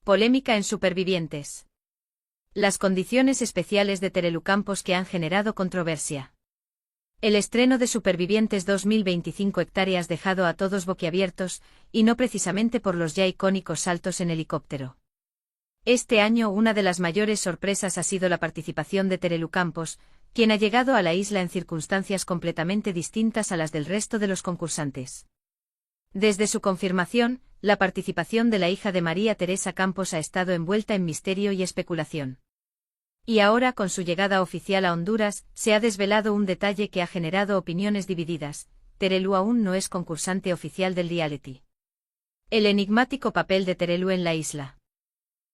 Polémica en Supervivientes. Las condiciones especiales de Terelu Campos que han generado controversia. El estreno de Supervivientes 2025 hectáreas dejado a todos boquiabiertos, y no precisamente por los ya icónicos saltos en helicóptero. Este año una de las mayores sorpresas ha sido la participación de Terelu Campos, quien ha llegado a la isla en circunstancias completamente distintas a las del resto de los concursantes. Desde su confirmación, la participación de la hija de María Teresa Campos ha estado envuelta en misterio y especulación. Y ahora, con su llegada oficial a Honduras, se ha desvelado un detalle que ha generado opiniones divididas: Terelu aún no es concursante oficial del reality. El enigmático papel de Terelu en la isla.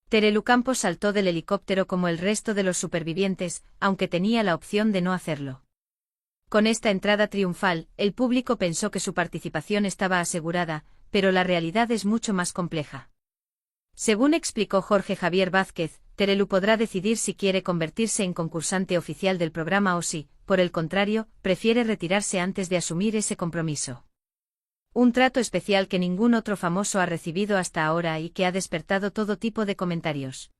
Terelu Campos saltó del helicóptero como el resto de los supervivientes, aunque tenía la opción de no hacerlo. Con esta entrada triunfal, el público pensó que su participación estaba asegurada, pero la realidad es mucho más compleja. Según explicó Jorge Javier Vázquez, Terelu podrá decidir si quiere convertirse en concursante oficial del programa o si, por el contrario, prefiere retirarse antes de asumir ese compromiso. Un trato especial que ningún otro famoso ha recibido hasta ahora y que ha despertado todo tipo de comentarios.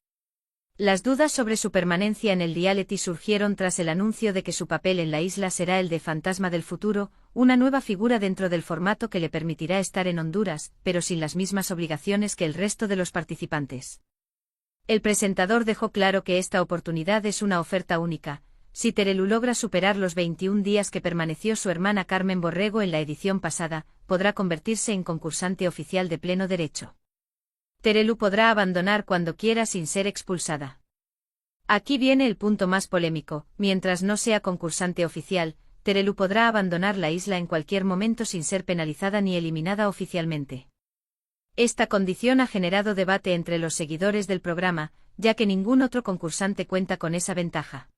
Las dudas sobre su permanencia en el reality surgieron tras el anuncio de que su papel en la isla será el de Fantasma del Futuro, una nueva figura dentro del formato que le permitirá estar en Honduras, pero sin las mismas obligaciones que el resto de los participantes. El presentador dejó claro que esta oportunidad es una oferta única. Si Terelu logra superar los 21 días que permaneció su hermana Carmen Borrego en la edición pasada, podrá convertirse en concursante oficial de pleno derecho. Terelu podrá abandonar cuando quiera sin ser expulsada. Aquí viene el punto más polémico: mientras no sea concursante oficial, Terelu podrá abandonar la isla en cualquier momento sin ser penalizada ni eliminada oficialmente. Esta condición ha generado debate entre los seguidores del programa, ya que ningún otro concursante cuenta con esa ventaja.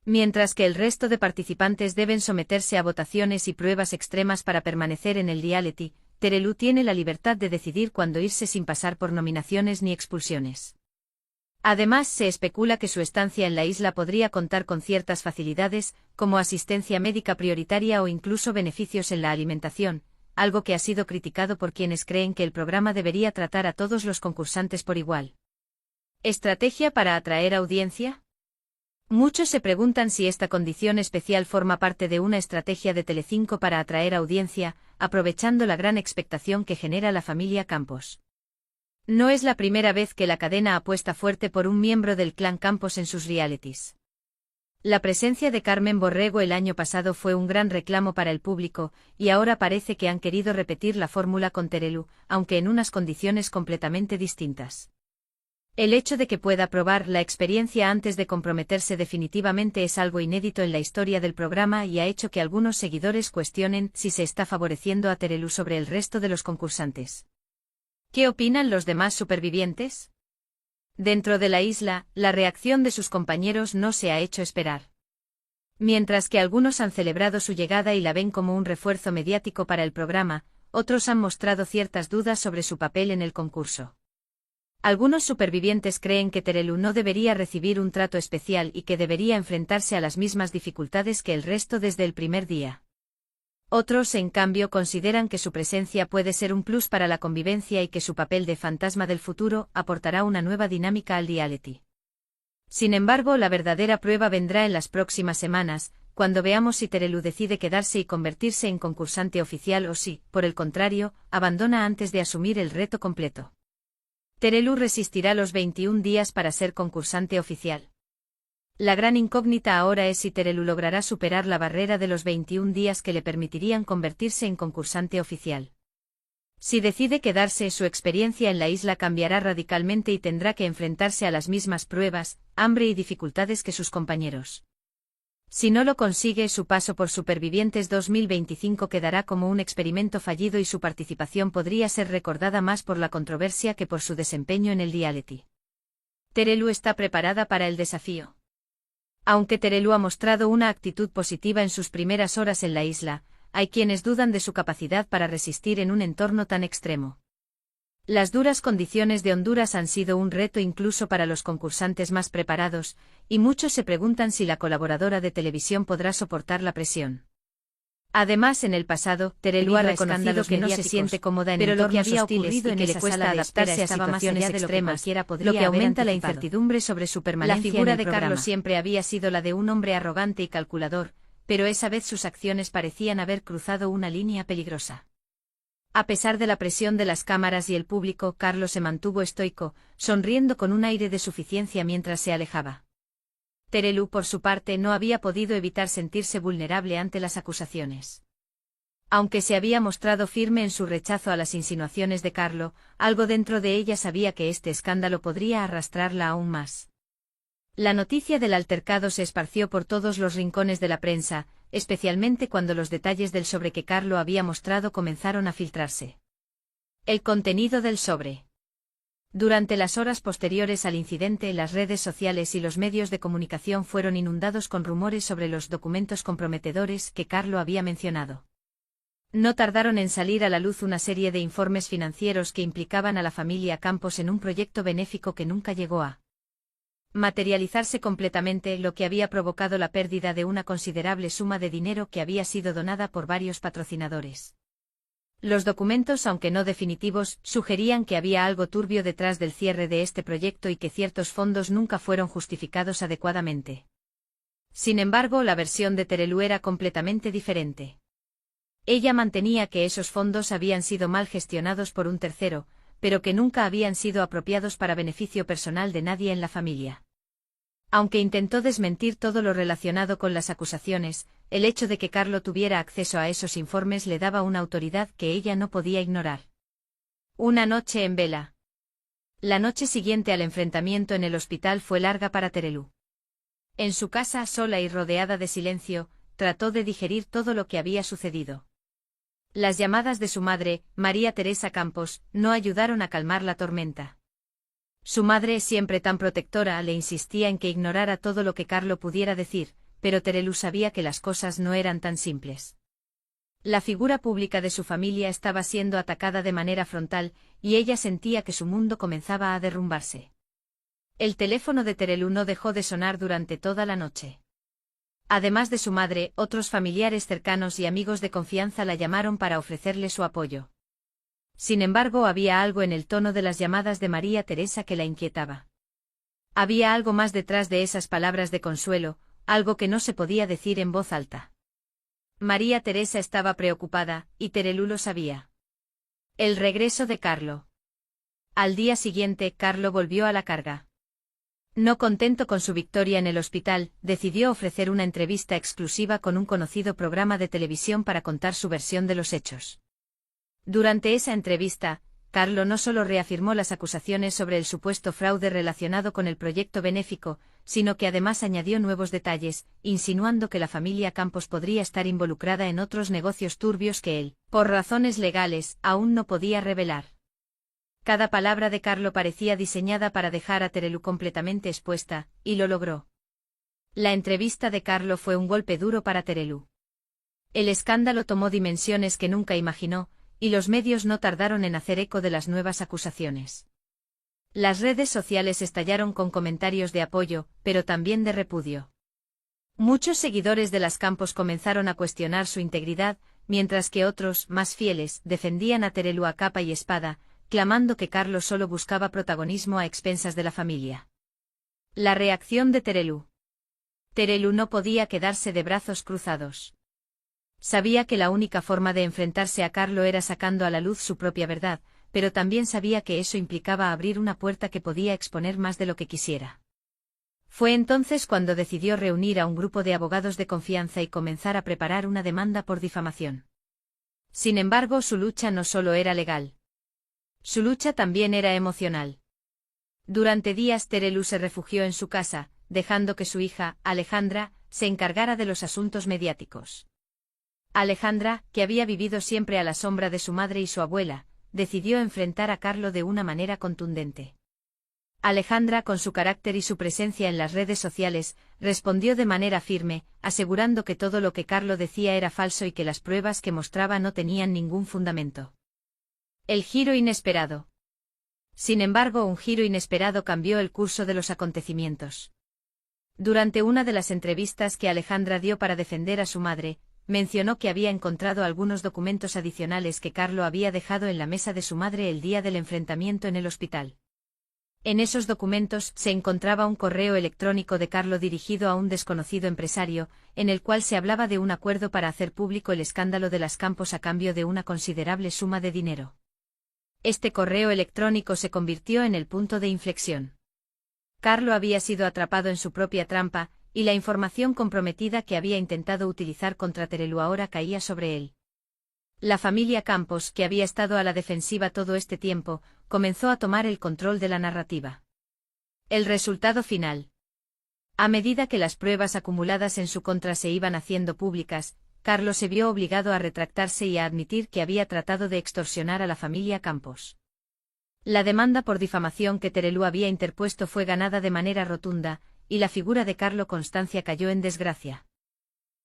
Mientras que el resto de participantes deben someterse a votaciones y pruebas extremas para permanecer en el reality, Terelu tiene la libertad de decidir cuándo irse sin pasar por nominaciones ni expulsiones. Además, se especula que su estancia en la isla podría contar con ciertas facilidades, como asistencia médica prioritaria o incluso beneficios en la alimentación, algo que ha sido criticado por quienes creen que el programa debería tratar a todos los concursantes por igual. ¿Estrategia para atraer audiencia? Muchos se preguntan si esta condición especial forma parte de una estrategia de Telecinco para atraer audiencia, aprovechando la gran expectación que genera la familia Campos. No es la primera vez que la cadena apuesta fuerte por un miembro del clan Campos en sus realities. La presencia de Carmen Borrego el año pasado fue un gran reclamo para el público, y ahora parece que han querido repetir la fórmula con Terelu, aunque en unas condiciones completamente distintas. El hecho de que pueda probar la experiencia antes de comprometerse definitivamente es algo inédito en la historia del programa y ha hecho que algunos seguidores cuestionen si se está favoreciendo a Terelu sobre el resto de los concursantes. ¿Qué opinan los demás supervivientes? Dentro de la isla, la reacción de sus compañeros no se ha hecho esperar. Mientras que algunos han celebrado su llegada y la ven como un refuerzo mediático para el programa, otros han mostrado ciertas dudas sobre su papel en el concurso. Algunos supervivientes creen que Terelu no debería recibir un trato especial y que debería enfrentarse a las mismas dificultades que el resto desde el primer día. Otros, en cambio, consideran que su presencia puede ser un plus para la convivencia y que su papel de Fantasma del Futuro aportará una nueva dinámica al reality. Sin embargo, la verdadera prueba vendrá en las próximas semanas, cuando veamos si Terelu decide quedarse y convertirse en concursante oficial o si, por el contrario, abandona antes de asumir el reto completo. Terelu resistirá los 21 días para ser concursante oficial. La gran incógnita ahora es si Terelu logrará superar la barrera de los 21 días que le permitirían convertirse en concursante oficial. Si decide quedarse, su experiencia en la isla cambiará radicalmente y tendrá que enfrentarse a las mismas pruebas, hambre y dificultades que sus compañeros. Si no lo consigue, su paso por Supervivientes 2025 quedará como un experimento fallido y su participación podría ser recordada más por la controversia que por su desempeño en el reality. ¿Terelu está preparada para el desafío? Aunque Terelu ha mostrado una actitud positiva en sus primeras horas en la isla, hay quienes dudan de su capacidad para resistir en un entorno tan extremo. Las duras condiciones de Honduras han sido un reto incluso para los concursantes más preparados, y muchos se preguntan si la colaboradora de televisión podrá soportar la presión. Además, en el pasado, Terelu ha reconocido que no se siente cómoda en entornos hostiles y que le cuesta adaptarse a situaciones extremas, lo que aumenta la incertidumbre sobre su permanencia. La figura de Carlos siempre había sido la de un hombre arrogante y calculador, pero esa vez sus acciones parecían haber cruzado una línea peligrosa. A pesar de la presión de las cámaras y el público, Carlos se mantuvo estoico, sonriendo con un aire de suficiencia mientras se alejaba. Terelu, por su parte, no había podido evitar sentirse vulnerable ante las acusaciones. Aunque se había mostrado firme en su rechazo a las insinuaciones de Carlo, algo dentro de ella sabía que este escándalo podría arrastrarla aún más. La noticia del altercado se esparció por todos los rincones de la prensa, especialmente cuando los detalles del sobre que Carlo había mostrado comenzaron a filtrarse. El contenido del sobre. Durante las horas posteriores al incidente, las redes sociales y los medios de comunicación fueron inundados con rumores sobre los documentos comprometedores que Carlo había mencionado. No tardaron en salir a la luz una serie de informes financieros que implicaban a la familia Campos en un proyecto benéfico que nunca llegó a materializarse completamente, lo que había provocado la pérdida de una considerable suma de dinero que había sido donada por varios patrocinadores. Los documentos, aunque no definitivos, sugerían que había algo turbio detrás del cierre de este proyecto y que ciertos fondos nunca fueron justificados adecuadamente. Sin embargo, la versión de Terelu era completamente diferente. Ella mantenía que esos fondos habían sido mal gestionados por un tercero, pero que nunca habían sido apropiados para beneficio personal de nadie en la familia. Aunque intentó desmentir todo lo relacionado con las acusaciones, el hecho de que Carlo tuviera acceso a esos informes le daba una autoridad que ella no podía ignorar. Una noche en vela. La noche siguiente al enfrentamiento en el hospital fue larga para Terelu. En su casa, sola y rodeada de silencio, trató de digerir todo lo que había sucedido. Las llamadas de su madre, María Teresa Campos, no ayudaron a calmar la tormenta. Su madre, siempre tan protectora, le insistía en que ignorara todo lo que Carlo pudiera decir, pero Terelu sabía que las cosas no eran tan simples. La figura pública de su familia estaba siendo atacada de manera frontal, y ella sentía que su mundo comenzaba a derrumbarse. El teléfono de Terelu no dejó de sonar durante toda la noche. Además de su madre, otros familiares cercanos y amigos de confianza la llamaron para ofrecerle su apoyo. Sin embargo, había algo en el tono de las llamadas de María Teresa que la inquietaba. Había algo más detrás de esas palabras de consuelo, algo que no se podía decir en voz alta. María Teresa estaba preocupada, y Terelu lo sabía. El regreso de Carlo. Al día siguiente, Carlo volvió a la carga. No contento con su victoria en el hospital, decidió ofrecer una entrevista exclusiva con un conocido programa de televisión para contar su versión de los hechos. Durante esa entrevista, Carlo no solo reafirmó las acusaciones sobre el supuesto fraude relacionado con el proyecto benéfico, sino que además añadió nuevos detalles, insinuando que la familia Campos podría estar involucrada en otros negocios turbios que él, por razones legales, aún no podía revelar. Cada palabra de Carlo parecía diseñada para dejar a Terelu completamente expuesta, y lo logró. La entrevista de Carlo fue un golpe duro para Terelu. El escándalo tomó dimensiones que nunca imaginó, y los medios no tardaron en hacer eco de las nuevas acusaciones. Las redes sociales estallaron con comentarios de apoyo, pero también de repudio. Muchos seguidores de las Campos comenzaron a cuestionar su integridad, mientras que otros, más fieles, defendían a Terelu a capa y espada, clamando que Carlos solo buscaba protagonismo a expensas de la familia. La reacción de Terelu. Terelu no podía quedarse de brazos cruzados. Sabía que la única forma de enfrentarse a Carlo era sacando a la luz su propia verdad, pero también sabía que eso implicaba abrir una puerta que podía exponer más de lo que quisiera. Fue entonces cuando decidió reunir a un grupo de abogados de confianza y comenzar a preparar una demanda por difamación. Sin embargo, su lucha no solo era legal. Su lucha también era emocional. Durante días Terelu se refugió en su casa, dejando que su hija, Alejandra, se encargara de los asuntos mediáticos. Alejandra, que había vivido siempre a la sombra de su madre y su abuela, decidió enfrentar a Carlo de una manera contundente. Alejandra, con su carácter y su presencia en las redes sociales, respondió de manera firme, asegurando que todo lo que Carlo decía era falso y que las pruebas que mostraba no tenían ningún fundamento. El giro inesperado. Sin embargo, un giro inesperado cambió el curso de los acontecimientos. Durante una de las entrevistas que Alejandra dio para defender a su madre, mencionó que había encontrado algunos documentos adicionales que Carlo había dejado en la mesa de su madre el día del enfrentamiento en el hospital. En esos documentos se encontraba un correo electrónico de Carlo dirigido a un desconocido empresario, en el cual se hablaba de un acuerdo para hacer público el escándalo de las Campos a cambio de una considerable suma de dinero. Este correo electrónico se convirtió en el punto de inflexión. Carlo había sido atrapado en su propia trampa, y la información comprometida que había intentado utilizar contra Terelu ahora caía sobre él. La familia Campos, que había estado a la defensiva todo este tiempo, comenzó a tomar el control de la narrativa. El resultado final. A medida que las pruebas acumuladas en su contra se iban haciendo públicas, Carlo se vio obligado a retractarse y a admitir que había tratado de extorsionar a la familia Campos. La demanda por difamación que Terelu había interpuesto fue ganada de manera rotunda, y la figura de Carlo Constancia cayó en desgracia.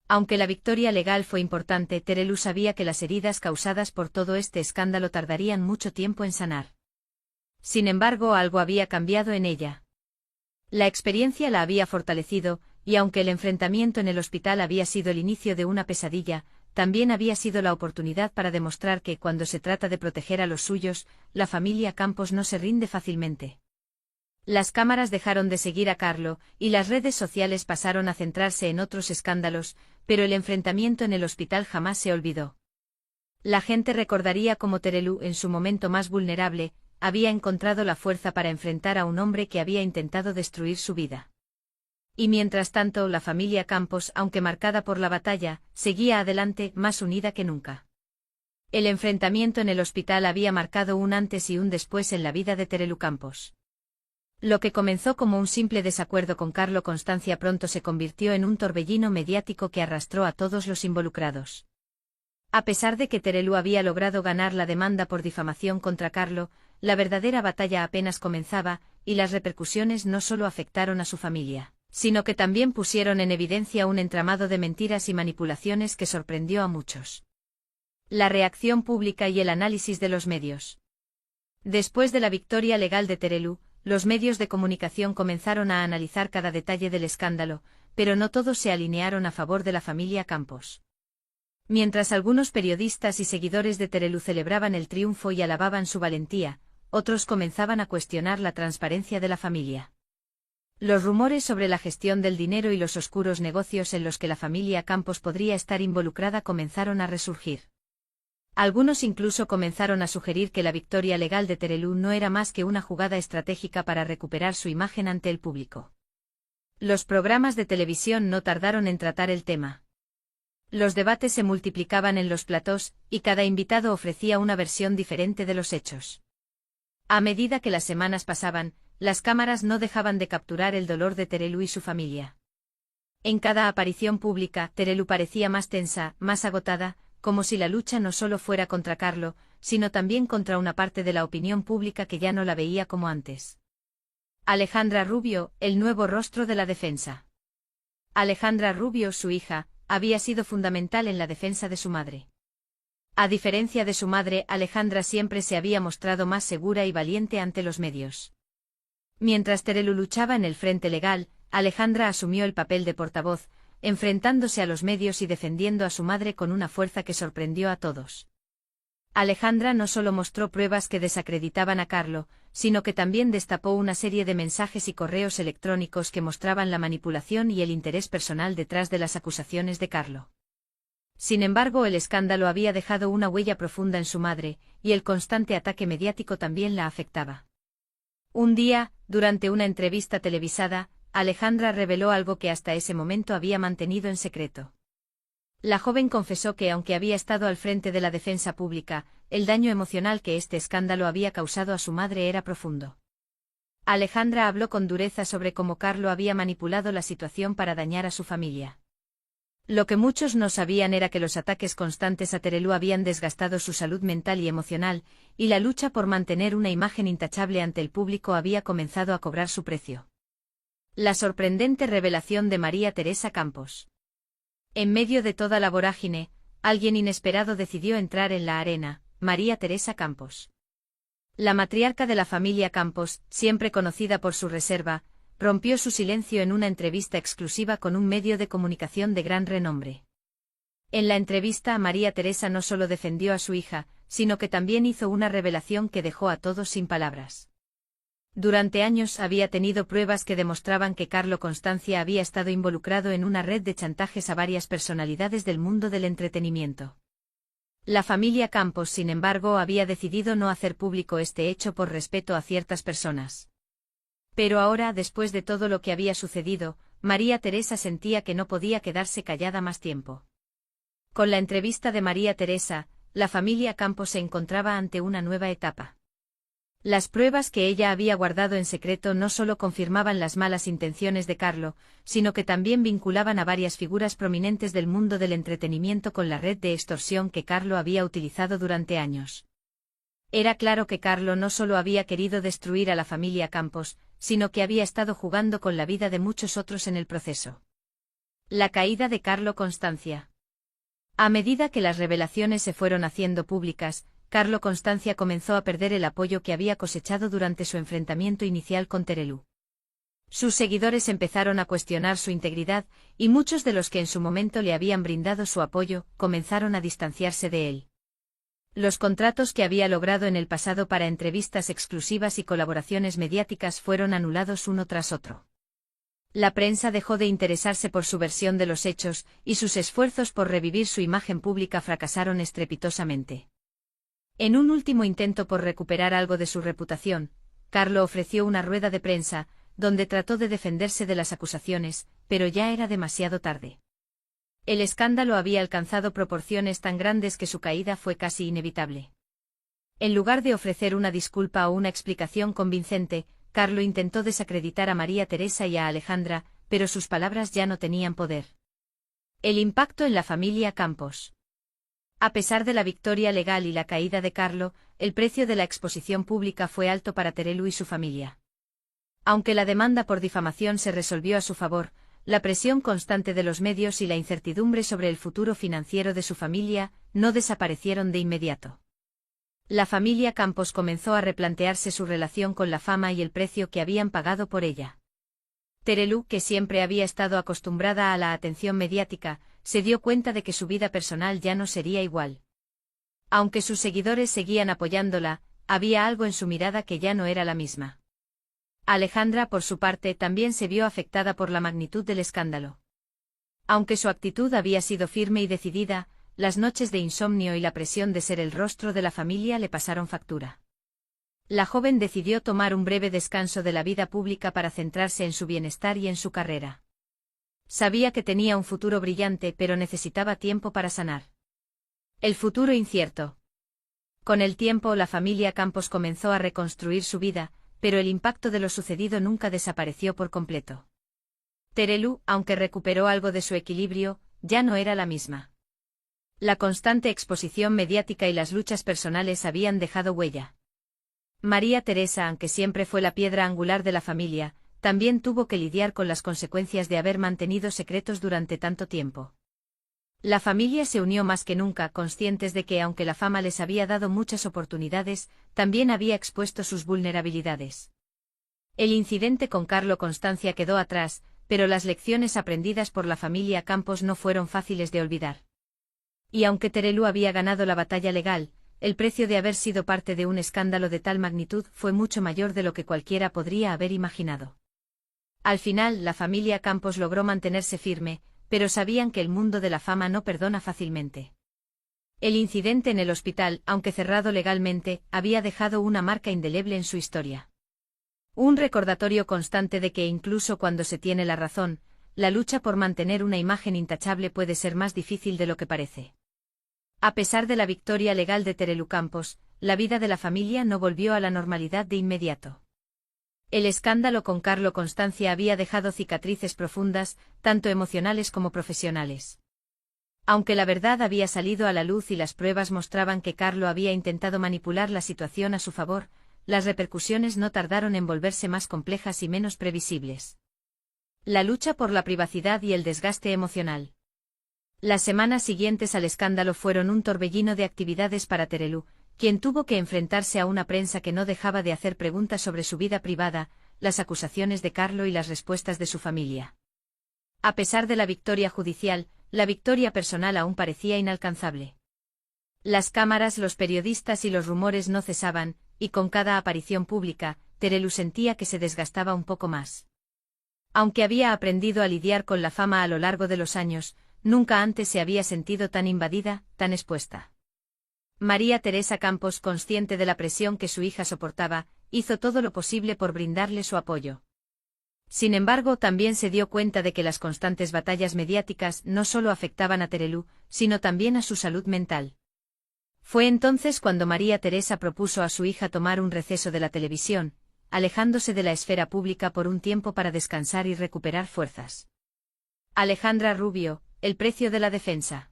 Aunque la victoria legal fue importante, Terelu sabía que las heridas causadas por todo este escándalo tardarían mucho tiempo en sanar. Sin embargo, algo había cambiado en ella. La experiencia la había fortalecido, y aunque el enfrentamiento en el hospital había sido el inicio de una pesadilla, también había sido la oportunidad para demostrar que, cuando se trata de proteger a los suyos, la familia Campos no se rinde fácilmente. Las cámaras dejaron de seguir a Carlo, y las redes sociales pasaron a centrarse en otros escándalos, pero el enfrentamiento en el hospital jamás se olvidó. La gente recordaría cómo Terelu, en su momento más vulnerable, había encontrado la fuerza para enfrentar a un hombre que había intentado destruir su vida. Y mientras tanto, la familia Campos, aunque marcada por la batalla, seguía adelante, más unida que nunca. El enfrentamiento en el hospital había marcado un antes y un después en la vida de Terelu Campos. Lo que comenzó como un simple desacuerdo con Carlo Constancia pronto se convirtió en un torbellino mediático que arrastró a todos los involucrados. A pesar de que Terelu había logrado ganar la demanda por difamación contra Carlo, la verdadera batalla apenas comenzaba, y las repercusiones no solo afectaron a su familia, sino que también pusieron en evidencia un entramado de mentiras y manipulaciones que sorprendió a muchos. La reacción pública y el análisis de los medios. Después de la victoria legal de Terelu, los medios de comunicación comenzaron a analizar cada detalle del escándalo, pero no todos se alinearon a favor de la familia Campos. Mientras algunos periodistas y seguidores de Terelu celebraban el triunfo y alababan su valentía, otros comenzaban a cuestionar la transparencia de la familia. Los rumores sobre la gestión del dinero y los oscuros negocios en los que la familia Campos podría estar involucrada comenzaron a resurgir. Algunos incluso comenzaron a sugerir que la victoria legal de Terelu no era más que una jugada estratégica para recuperar su imagen ante el público. Los programas de televisión no tardaron en tratar el tema. Los debates se multiplicaban en los platós, y cada invitado ofrecía una versión diferente de los hechos. A medida que las semanas pasaban, las cámaras no dejaban de capturar el dolor de Terelu y su familia. En cada aparición pública, Terelu parecía más tensa, más agotada, como si la lucha no solo fuera contra Carlo, sino también contra una parte de la opinión pública que ya no la veía como antes. Alejandra Rubio, el nuevo rostro de la defensa. Alejandra Rubio, su hija, había sido fundamental en la defensa de su madre. A diferencia de su madre, Alejandra siempre se había mostrado más segura y valiente ante los medios. Mientras Terelu luchaba en el frente legal, Alejandra asumió el papel de portavoz, enfrentándose a los medios y defendiendo a su madre con una fuerza que sorprendió a todos. Alejandra no solo mostró pruebas que desacreditaban a Carlo, sino que también destapó una serie de mensajes y correos electrónicos que mostraban la manipulación y el interés personal detrás de las acusaciones de Carlo. Sin embargo, el escándalo había dejado una huella profunda en su madre, y el constante ataque mediático también la afectaba. Un día, durante una entrevista televisada, Alejandra reveló algo que hasta ese momento había mantenido en secreto. La joven confesó que, aunque había estado al frente de la defensa pública, el daño emocional que este escándalo había causado a su madre era profundo. Alejandra habló con dureza sobre cómo Carlo había manipulado la situación para dañar a su familia. Lo que muchos no sabían era que los ataques constantes a Terelu habían desgastado su salud mental y emocional, y la lucha por mantener una imagen intachable ante el público había comenzado a cobrar su precio. La sorprendente revelación de María Teresa Campos. En medio de toda la vorágine, alguien inesperado decidió entrar en la arena: María Teresa Campos. La matriarca de la familia Campos, siempre conocida por su reserva, rompió su silencio en una entrevista exclusiva con un medio de comunicación de gran renombre. En la entrevista, María Teresa no solo defendió a su hija, sino que también hizo una revelación que dejó a todos sin palabras. Durante años había tenido pruebas que demostraban que Carlo Constancia había estado involucrado en una red de chantajes a varias personalidades del mundo del entretenimiento. La familia Campos, sin embargo, había decidido no hacer público este hecho por respeto a ciertas personas. Pero ahora, después de todo lo que había sucedido, María Teresa sentía que no podía quedarse callada más tiempo. Con la entrevista de María Teresa, la familia Campos se encontraba ante una nueva etapa. Las pruebas que ella había guardado en secreto no solo confirmaban las malas intenciones de Carlo, sino que también vinculaban a varias figuras prominentes del mundo del entretenimiento con la red de extorsión que Carlo había utilizado durante años. Era claro que Carlo no solo había querido destruir a la familia Campos, sino que había estado jugando con la vida de muchos otros en el proceso. La caída de Carlo Constancia. A medida que las revelaciones se fueron haciendo públicas, Carlo Constancia comenzó a perder el apoyo que había cosechado durante su enfrentamiento inicial con Terelu. Sus seguidores empezaron a cuestionar su integridad, y muchos de los que en su momento le habían brindado su apoyo, comenzaron a distanciarse de él. Los contratos que había logrado en el pasado para entrevistas exclusivas y colaboraciones mediáticas fueron anulados uno tras otro. La prensa dejó de interesarse por su versión de los hechos, y sus esfuerzos por revivir su imagen pública fracasaron estrepitosamente. En un último intento por recuperar algo de su reputación, Carlo ofreció una rueda de prensa, donde trató de defenderse de las acusaciones, pero ya era demasiado tarde. El escándalo había alcanzado proporciones tan grandes que su caída fue casi inevitable. En lugar de ofrecer una disculpa o una explicación convincente, Carlo intentó desacreditar a María Teresa y a Alejandra, pero sus palabras ya no tenían poder. El impacto en la familia Campos. A pesar de la victoria legal y la caída de Carlo, el precio de la exposición pública fue alto para Terelu y su familia. Aunque la demanda por difamación se resolvió a su favor, la presión constante de los medios y la incertidumbre sobre el futuro financiero de su familia no desaparecieron de inmediato. La familia Campos comenzó a replantearse su relación con la fama y el precio que habían pagado por ella. Terelu, que siempre había estado acostumbrada a la atención mediática, se dio cuenta de que su vida personal ya no sería igual. Aunque sus seguidores seguían apoyándola, había algo en su mirada que ya no era la misma. Alejandra, por su parte, también se vio afectada por la magnitud del escándalo. Aunque su actitud había sido firme y decidida, las noches de insomnio y la presión de ser el rostro de la familia le pasaron factura. La joven decidió tomar un breve descanso de la vida pública para centrarse en su bienestar y en su carrera. Sabía que tenía un futuro brillante, pero necesitaba tiempo para sanar. El futuro incierto. Con el tiempo, la familia Campos comenzó a reconstruir su vida, pero el impacto de lo sucedido nunca desapareció por completo. Terelu, aunque recuperó algo de su equilibrio, ya no era la misma. La constante exposición mediática y las luchas personales habían dejado huella. María Teresa, aunque siempre fue la piedra angular de la familia, también tuvo que lidiar con las consecuencias de haber mantenido secretos durante tanto tiempo. La familia se unió más que nunca, conscientes de que aunque la fama les había dado muchas oportunidades, también había expuesto sus vulnerabilidades. El incidente con Carlo Constancia quedó atrás, pero las lecciones aprendidas por la familia Campos no fueron fáciles de olvidar. Y aunque Terelu había ganado la batalla legal, el precio de haber sido parte de un escándalo de tal magnitud fue mucho mayor de lo que cualquiera podría haber imaginado. Al final, la familia Campos logró mantenerse firme, pero sabían que el mundo de la fama no perdona fácilmente. El incidente en el hospital, aunque cerrado legalmente, había dejado una marca indeleble en su historia. Un recordatorio constante de que incluso cuando se tiene la razón, la lucha por mantener una imagen intachable puede ser más difícil de lo que parece. A pesar de la victoria legal de Terelu Campos, la vida de la familia no volvió a la normalidad de inmediato. El escándalo con Carlo Constancia había dejado cicatrices profundas, tanto emocionales como profesionales. Aunque la verdad había salido a la luz y las pruebas mostraban que Carlo había intentado manipular la situación a su favor, las repercusiones no tardaron en volverse más complejas y menos previsibles. La lucha por la privacidad y el desgaste emocional. Las semanas siguientes al escándalo fueron un torbellino de actividades para Terelu, quien tuvo que enfrentarse a una prensa que no dejaba de hacer preguntas sobre su vida privada, las acusaciones de Carlo y las respuestas de su familia. A pesar de la victoria judicial, la victoria personal aún parecía inalcanzable. Las cámaras, los periodistas y los rumores no cesaban, y con cada aparición pública, Terelu sentía que se desgastaba un poco más. Aunque había aprendido a lidiar con la fama a lo largo de los años, nunca antes se había sentido tan invadida, tan expuesta. María Teresa Campos, consciente de la presión que su hija soportaba, hizo todo lo posible por brindarle su apoyo. Sin embargo, también se dio cuenta de que las constantes batallas mediáticas no solo afectaban a Terelu, sino también a su salud mental. Fue entonces cuando María Teresa propuso a su hija tomar un receso de la televisión, alejándose de la esfera pública por un tiempo para descansar y recuperar fuerzas. Alejandra Rubio, el precio de la defensa.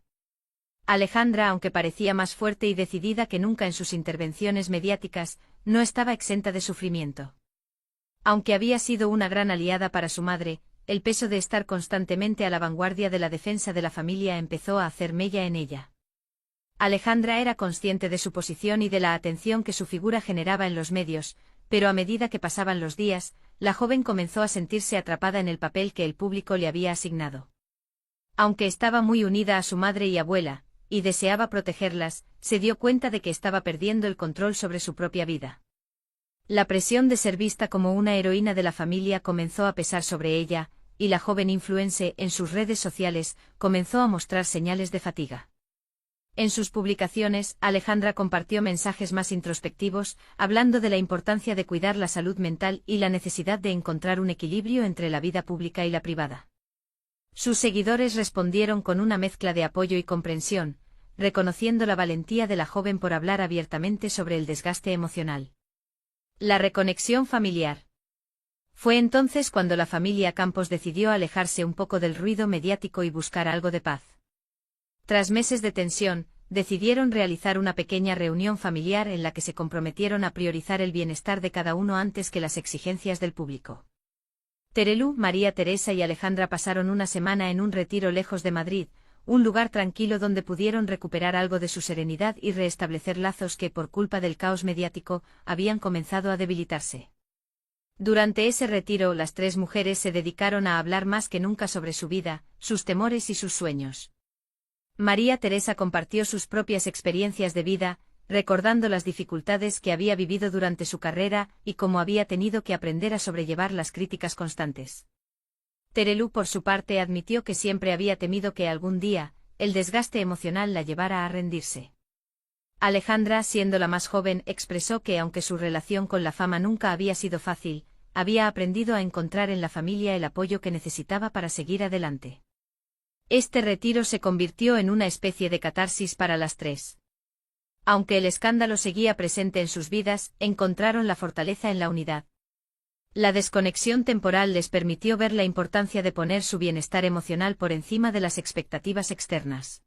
Alejandra, aunque parecía más fuerte y decidida que nunca en sus intervenciones mediáticas, no estaba exenta de sufrimiento. Aunque había sido una gran aliada para su madre, el peso de estar constantemente a la vanguardia de la defensa de la familia empezó a hacer mella en ella. Alejandra era consciente de su posición y de la atención que su figura generaba en los medios, pero a medida que pasaban los días, la joven comenzó a sentirse atrapada en el papel que el público le había asignado. Aunque estaba muy unida a su madre y abuela, y deseaba protegerlas, se dio cuenta de que estaba perdiendo el control sobre su propia vida. La presión de ser vista como una heroína de la familia comenzó a pesar sobre ella, y la joven influencer en sus redes sociales comenzó a mostrar señales de fatiga. En sus publicaciones, Alejandra compartió mensajes más introspectivos, hablando de la importancia de cuidar la salud mental y la necesidad de encontrar un equilibrio entre la vida pública y la privada. Sus seguidores respondieron con una mezcla de apoyo y comprensión, reconociendo la valentía de la joven por hablar abiertamente sobre el desgaste emocional. La reconexión familiar. Fue entonces cuando la familia Campos decidió alejarse un poco del ruido mediático y buscar algo de paz. Tras meses de tensión, decidieron realizar una pequeña reunión familiar en la que se comprometieron a priorizar el bienestar de cada uno antes que las exigencias del público. Terelu, María Teresa y Alejandra pasaron una semana en un retiro lejos de Madrid, un lugar tranquilo donde pudieron recuperar algo de su serenidad y restablecer lazos que, por culpa del caos mediático, habían comenzado a debilitarse. Durante ese retiro, las tres mujeres se dedicaron a hablar más que nunca sobre su vida, sus temores y sus sueños. María Teresa compartió sus propias experiencias de vida, recordando las dificultades que había vivido durante su carrera y cómo había tenido que aprender a sobrellevar las críticas constantes. Terelu, por su parte, admitió que siempre había temido que algún día, el desgaste emocional la llevara a rendirse. Alejandra, siendo la más joven, expresó que aunque su relación con la fama nunca había sido fácil, había aprendido a encontrar en la familia el apoyo que necesitaba para seguir adelante. Este retiro se convirtió en una especie de catarsis para las tres. Aunque el escándalo seguía presente en sus vidas, encontraron la fortaleza en la unidad. La desconexión temporal les permitió ver la importancia de poner su bienestar emocional por encima de las expectativas externas.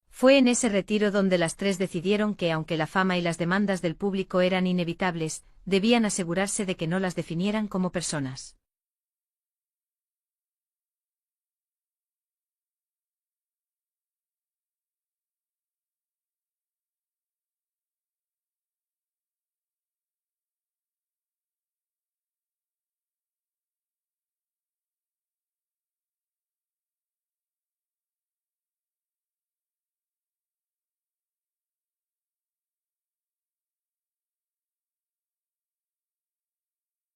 Fue en ese retiro donde las tres decidieron que, aunque la fama y las demandas del público eran inevitables, debían asegurarse de que no las definieran como personas.